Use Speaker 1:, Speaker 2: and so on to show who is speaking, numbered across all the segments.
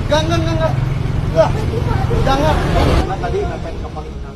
Speaker 1: Enggak. Enggak. Jangan. Tadi ngapain kapal ikan?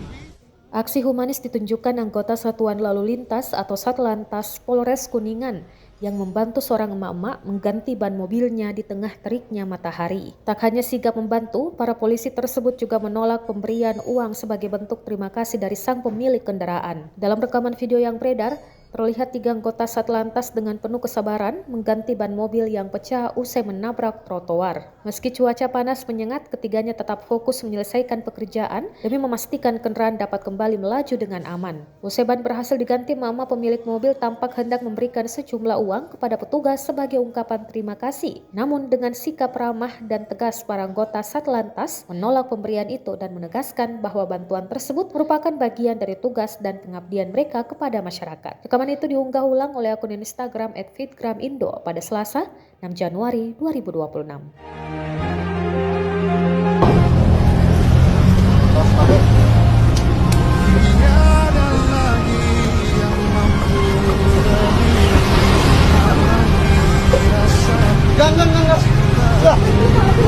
Speaker 2: Aksi humanis ditunjukkan anggota Satuan Lalu Lintas atau Satlantas Polres Kuningan yang membantu seorang emak-emak mengganti ban mobilnya di tengah teriknya matahari. Tak hanya sigap membantu, para polisi tersebut juga menolak pemberian uang sebagai bentuk terima kasih dari sang pemilik kendaraan. Dalam rekaman video yang beredar, terlihat 3 anggota Satlantas dengan penuh kesabaran mengganti ban mobil yang pecah usai menabrak trotoar. Meski cuaca panas menyengat, ketiganya tetap fokus menyelesaikan pekerjaan demi memastikan kendaraan dapat kembali melaju dengan aman. Usai ban berhasil diganti, mama pemilik mobil tampak hendak memberikan sejumlah uang kepada petugas sebagai ungkapan terima kasih. Namun dengan sikap ramah dan tegas, para anggota Satlantas menolak pemberian itu dan menegaskan bahwa bantuan tersebut merupakan bagian dari tugas dan pengabdian mereka kepada masyarakat. Rekaman itu diunggah ulang oleh akun Instagram @fitgramindo pada Selasa, 6 Januari 2026.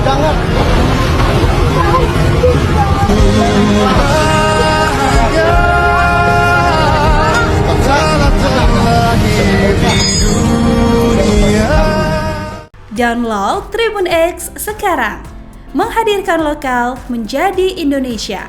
Speaker 1: Jangan.
Speaker 3: Download Tribun X sekarang, menghadirkan lokal menjadi Indonesia.